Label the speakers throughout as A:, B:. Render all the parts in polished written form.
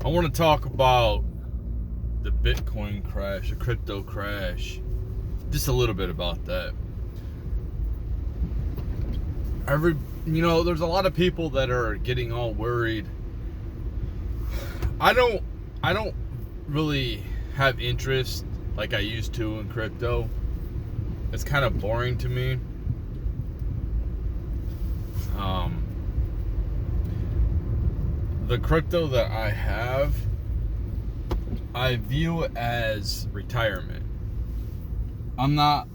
A: I want to talk about the Bitcoin crash, the crypto crash. Just a little bit about that. There's a lot of people that are getting all worried. I don't really have interest like I used to in crypto. It's kind of boring to me. The crypto that I have, I view as retirement. I'm not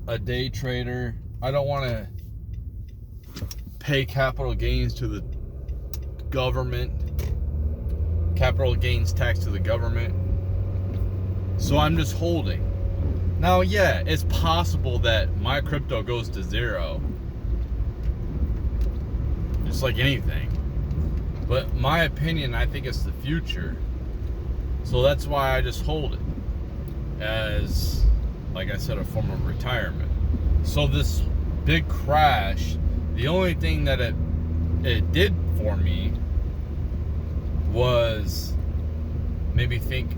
A: a day trader. I don't want to pay capital gains to the government, capital gains tax to the government. So I'm just holding. Now, yeah, it's possible that my crypto goes to zero, just like anything. But my opinion, I think it's the future. So that's why I just hold it as, like I said, a form of retirement. So this big crash, the only thing that it did for me was maybe think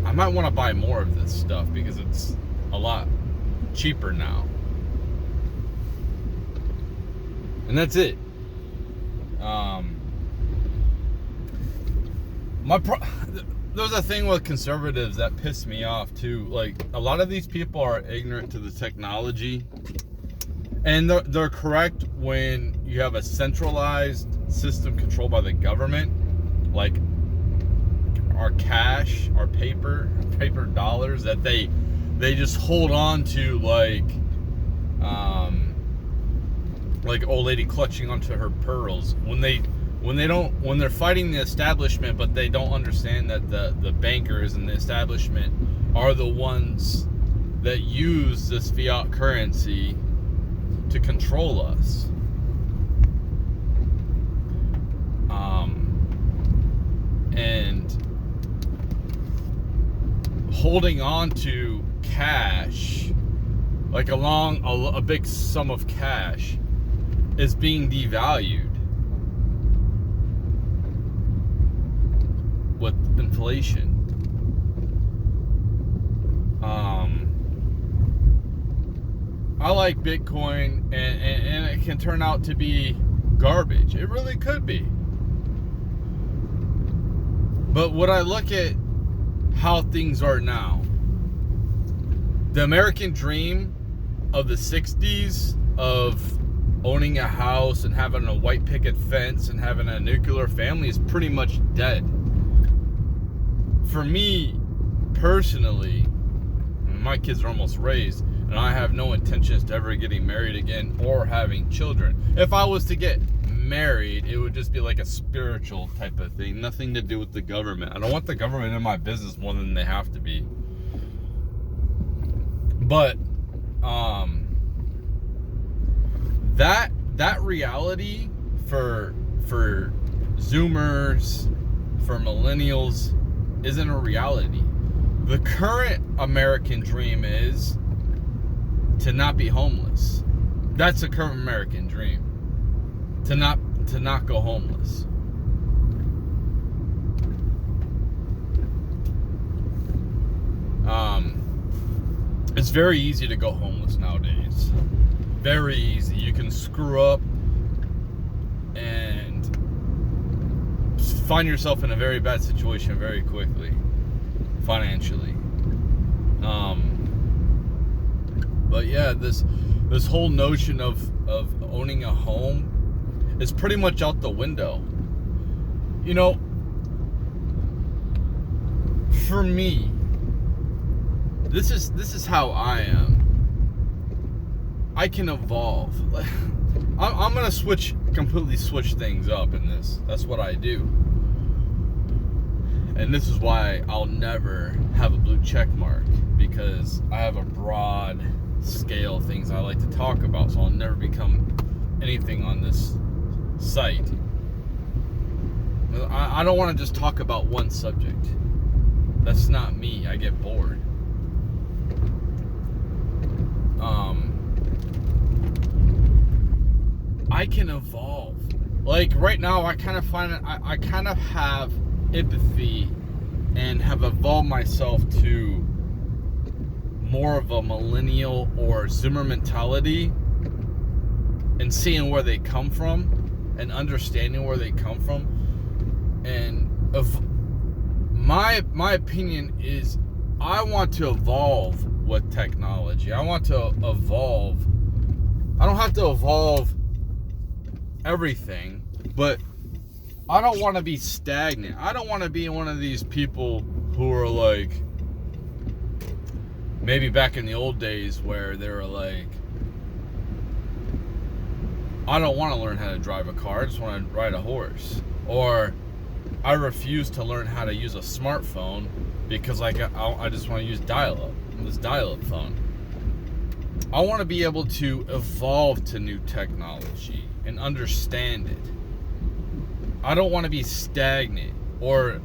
A: I might want to buy more of this stuff because it's a lot cheaper now. And that's it. There's a thing with conservatives that piss me off too. Like, a lot of these people are ignorant to the technology, and they're correct when you have a centralized system controlled by the government, like our cash, our paper dollars that they just hold on to like old lady clutching onto her pearls when they're fighting the establishment, but they don't understand that the bankers and the establishment are the ones that use this fiat currency to control us. And holding on to cash, like a big sum of cash, is being devalued with inflation. I like Bitcoin, and it can turn out to be garbage. It really could be. But when I look at how things are now, the American dream of the 60s of owning a house and having a white picket fence and having a nuclear family is pretty much dead. For me, personally, my kids are almost raised, and I have no intentions to ever getting married again or having children. If I was to get married, it would just be like a spiritual type of thing, nothing to do with the government. I don't want the government in my business more than they have to be. But that reality for Zoomers, for millennials, isn't a reality. The current American dream is to not be homeless. That's the current American dream. To not go homeless. It's very easy to go homeless nowadays. Very easy. You can screw up and find yourself in a very bad situation very quickly, financially. But yeah, this whole notion of owning a home is pretty much out the window. You know, for me, this is how I am. I can evolve. I'm gonna completely switch things up in this. That's what I do. And this is why I'll never have a blue check mark, because I have a broad scale of things I like to talk about, so I'll never become anything on this site. I don't want to just talk about one subject. That's not me. I get bored. I can evolve. Like right now, I kind of find it. I kind of have empathy and have evolved myself to more of a millennial or Zoomer mentality, and seeing where they come from and understanding where they come from. And of my opinion is, I want to evolve with technology. I want to evolve. I don't have to evolve everything, but I don't want to be stagnant. I don't want to be one of these people who are like, maybe back in the old days where they were like, I don't want to learn how to drive a car, I just want to ride a horse. Or I refuse to learn how to use a smartphone because I just want to use dial-up, this dial-up phone. I want to be able to evolve to new technology and understand it. I don't want to be stagnant. Or,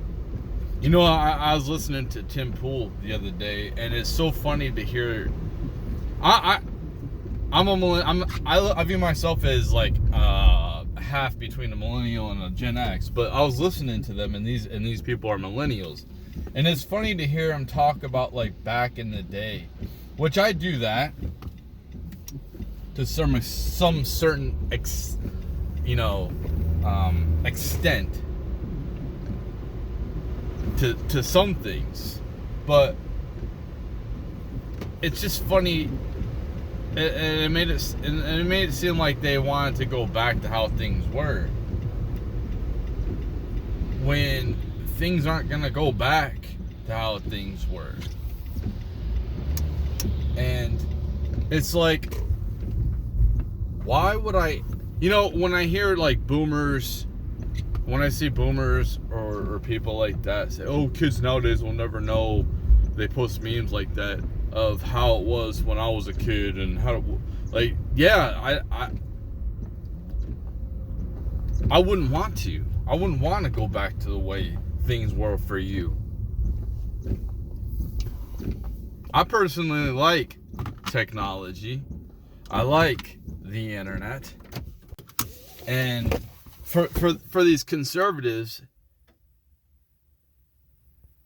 A: you know, I was listening to Tim Pool the other day, and it's so funny to hear. I view myself as like half between a millennial and a Gen X, but I was listening to them, and these people are millennials, and it's funny to hear them talk about like back in the day, which I do that to some certain extent to some things, but it's just funny. It made it seem like they wanted to go back to how things were, when things aren't gonna go back to how things were. And it's like, why would I, when I hear like boomers, when I see boomers or people like that say, oh, kids nowadays will never know, they post memes like that of how it was when I was a kid, and how, like, yeah, I wouldn't want to. I wouldn't want to go back to the way things were for you. I personally like technology. I like the internet. And for these conservatives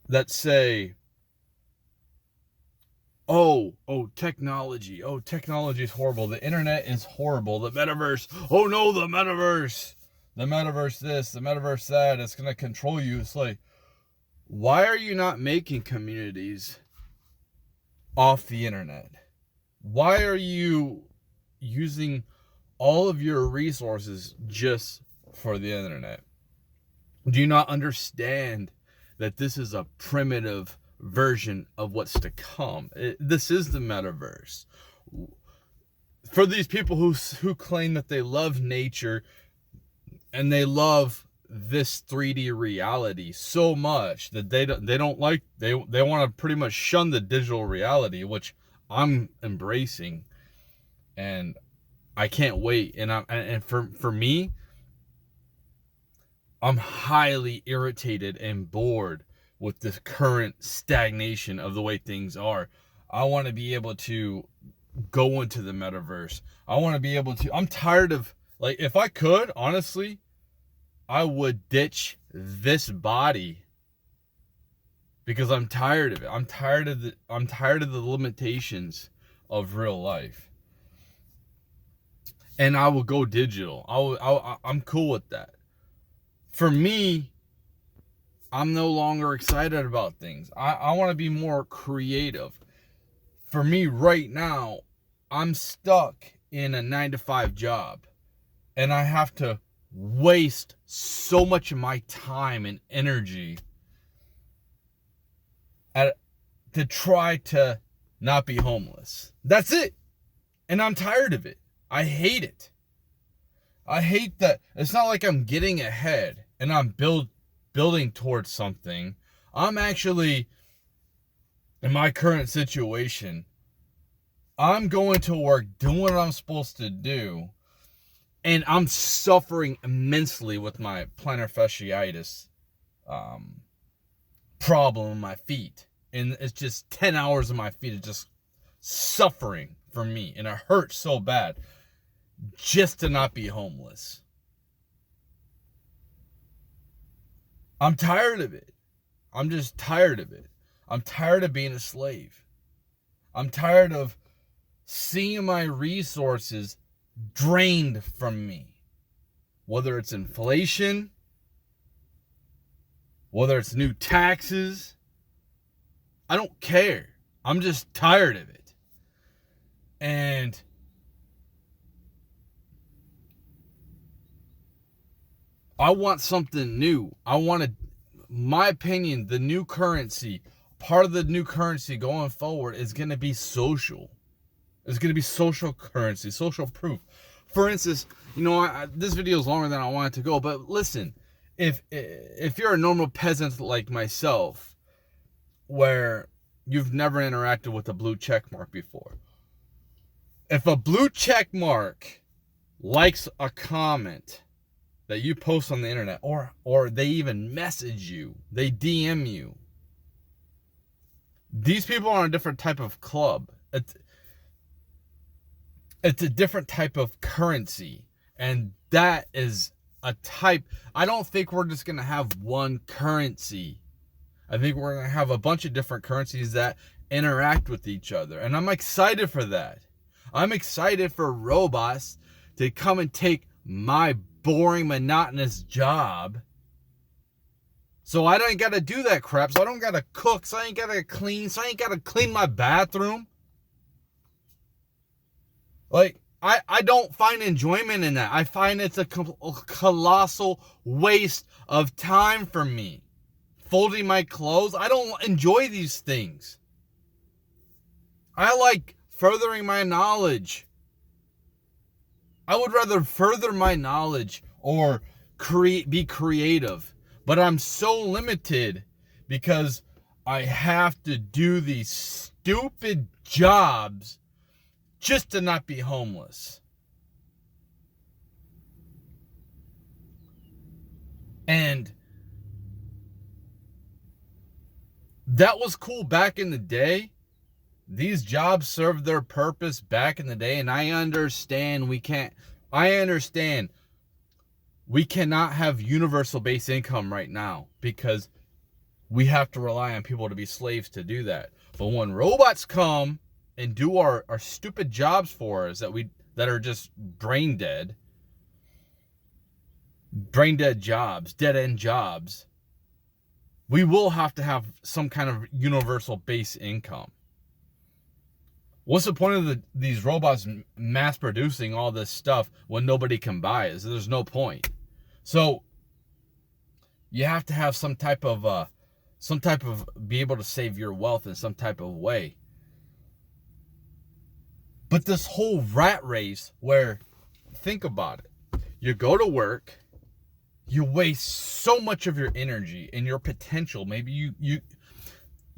A: that say, oh, technology is horrible, the internet is horrible, the metaverse, oh no, the metaverse this, the metaverse that, it's going to control you. It's like, why are you not making communities off the internet? Why are you using all of your resources just for the internet? Do you not understand that this is a primitive version of what's to come? This is the metaverse. For these people who claim that they love nature and they love this 3D reality so much that they want to pretty much shun the digital reality, which I'm embracing, and I can't wait. And for me, I'm highly irritated and bored with this current stagnation of the way things are. I want to be able to go into the metaverse. I want to be able to, I'm tired of, like, if I could, honestly, I would ditch this body because I'm tired of it. I'm tired of the limitations of real life. And I will go digital. I'm cool with that. For me, I'm no longer excited about things. I want to be more creative. For me right now, I'm stuck in a 9-to-5 job, and I have to waste so much of my time and energy to try to not be homeless. That's it. And I'm tired of it. I hate it. I hate that. It's not like I'm getting ahead and I'm building towards something. I'm actually, in my current situation, I'm going to work, doing what I'm supposed to do, and I'm suffering immensely with my plantar fasciitis problem in my feet. And it's just 10 hours of my feet are just suffering for me, and it hurts so bad just to not be homeless. I'm tired of it. I'm just tired of it. I'm tired of being a slave. I'm tired of seeing my resources drained from me. Whether it's inflation, whether it's new taxes, I don't care. I'm just tired of it. And I want something new. My opinion, the new currency, part of the new currency going forward is going to be social. It's going to be social currency, social proof. For instance, this video is longer than I want it to go, but listen, if you're a normal peasant like myself, where you've never interacted with a blue check mark before, if a blue check mark likes a comment that you post on the internet, or they even message you, they DM you, these people are on a different type of club. It's a different type of currency, and that is a type. I don't think we're just going to have one currency. I think we're going to have a bunch of different currencies that interact with each other, and I'm excited for that. I'm excited for robots to come and take my boring, monotonous job, so I don't got to do that crap, so I don't got to cook, so I ain't got to clean, so I ain't got to clean my bathroom. Like, I don't find enjoyment in that. I find it's a colossal waste of time for me. Folding my clothes, I don't enjoy these things. I like furthering my knowledge. I would rather further my knowledge or be creative. But I'm so limited because I have to do these stupid jobs just to not be homeless. And that was cool back in the day. These jobs served their purpose back in the day, and I understand we cannot have universal base income right now because we have to rely on people to be slaves to do that. But when robots come and do our stupid jobs for us that are just brain dead jobs, dead end jobs, we will have to have some kind of universal base income. What's the point of these robots mass producing all this stuff when nobody can buy it? There's no point. So you have to have some type of be able to save your wealth in some type of way. But this whole rat race where, think about it, you go to work, you waste so much of your energy and your potential. Maybe you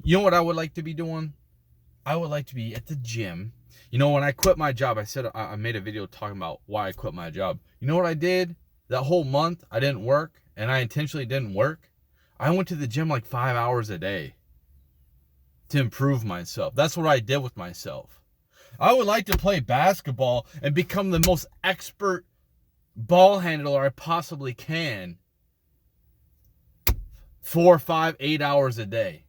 A: know what I would like to be doing? I would like to be at the gym. When I quit my job, I said I made a video talking about why I quit my job. You know what I did? That whole month, I didn't work, and I intentionally didn't work. I went to the gym like 5 hours a day to improve myself. That's what I did with myself. I would like to play basketball and become the most expert ball handler I possibly can 4, 5, 8 hours a day.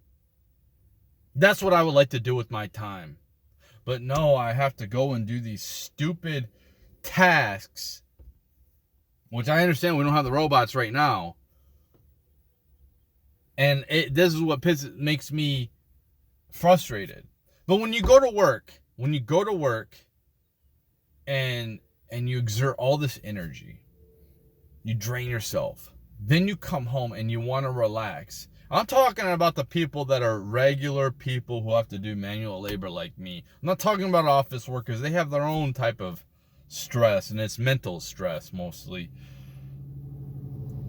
A: That's what I would like to do with my time. But no, I have to go and do these stupid tasks, which I understand we don't have the robots right now. And this is what makes me frustrated. But when you go to work and you exert all this energy, you drain yourself, then you come home and you want to relax. I'm talking about the people that are regular people who have to do manual labor like me. I'm not talking about office workers. They have their own type of stress, and it's mental stress mostly.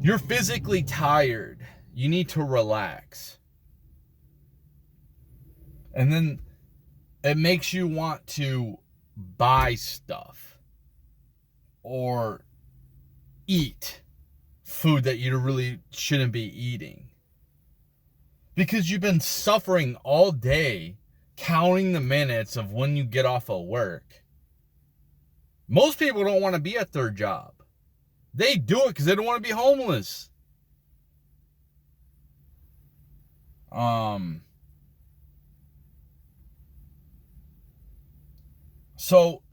A: You're physically tired. You need to relax. And then it makes you want to buy stuff or eat food that you really shouldn't be eating. Because you've been suffering all day counting the minutes of when you get off of work. Most people don't want to be at their job. They do it because they don't want to be homeless. So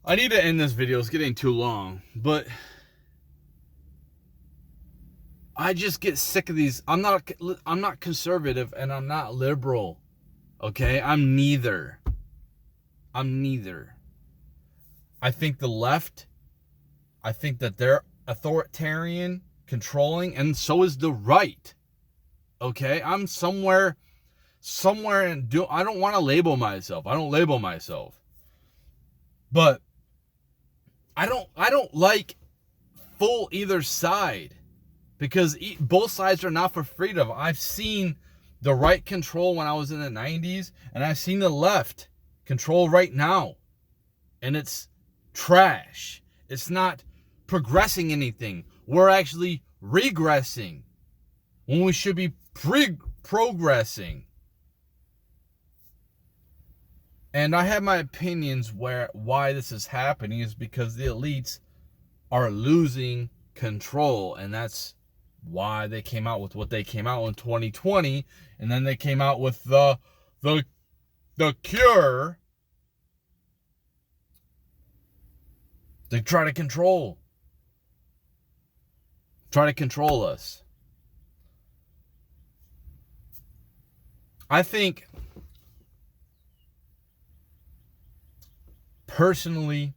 A: I need to end this video. It's getting too long, but I just get sick of these. I'm not conservative and I'm not liberal. Okay? I'm neither. I think the left, I think that they're authoritarian, controlling, and so is the right. Okay? I'm somewhere and I don't want to label myself. I don't label myself. But I don't like full either side, because both sides are not for freedom. I've seen the right control when I was in the 90s, and I've seen the left control right now. And it's trash. It's not progressing anything. We're actually regressing when we should be progressing. And I have my opinions why this is happening is because the elites are losing control, and that's why they came out with what they came out in 2020, and then they came out with the cure. They try to control us. I think personally,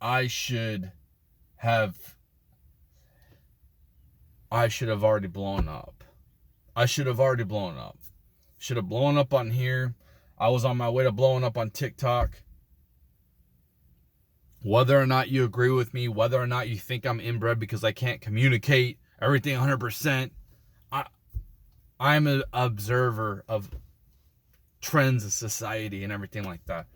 A: I should have already blown up. Should have blown up on here. I was on my way to blowing up on TikTok. Whether or not you agree with me, whether or not you think I'm inbred because I can't communicate everything 100%, I'm an observer of trends of society and everything like that.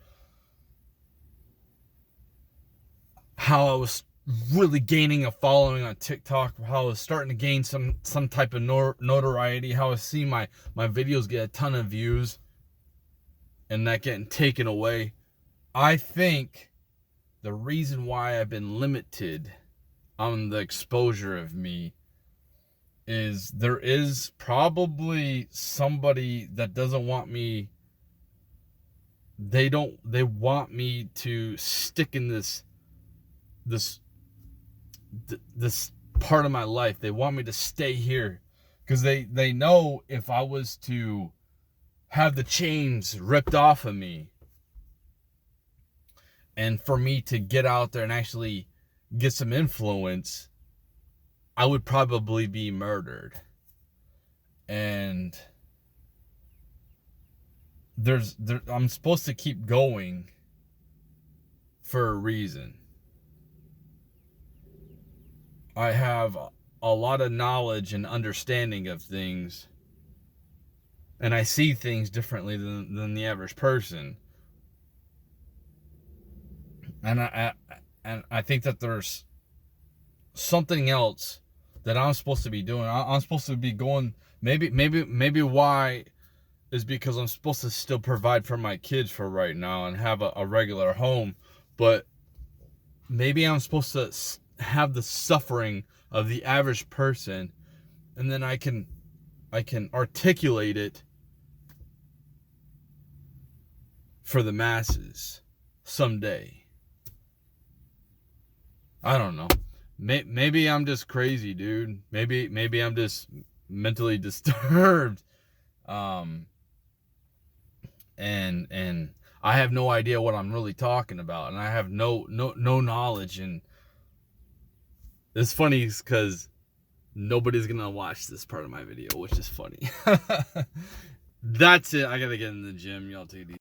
A: How I was really gaining a following on TikTok, how I was starting to gain some type of notoriety, how I see my videos get a ton of views and that getting taken away. I think the reason why I've been limited on the exposure of me is there is probably somebody that doesn't want me. They want me to stick in this part of my life. They want me to stay here because they know if I was to have the chains ripped off of me and for me to get out there and actually get some influence, I would probably be murdered. And I'm supposed to keep going for a reason. I have a lot of knowledge and understanding of things, and I see things differently than the average person. And I think that there's something else that I'm supposed to be doing. I'm supposed to be going. Maybe why is because I'm supposed to still provide for my kids for right now and have a regular home, but maybe I'm supposed to have the suffering of the average person, and then I can articulate it for the masses someday. I don't know. Maybe I'm just crazy, dude. Maybe I'm just mentally disturbed. And I have no idea what I'm really talking about, and I have no knowledge. And it's funny because nobody's gonna watch this part of my video, which is funny. That's it. I gotta get in the gym. Y'all take it easy.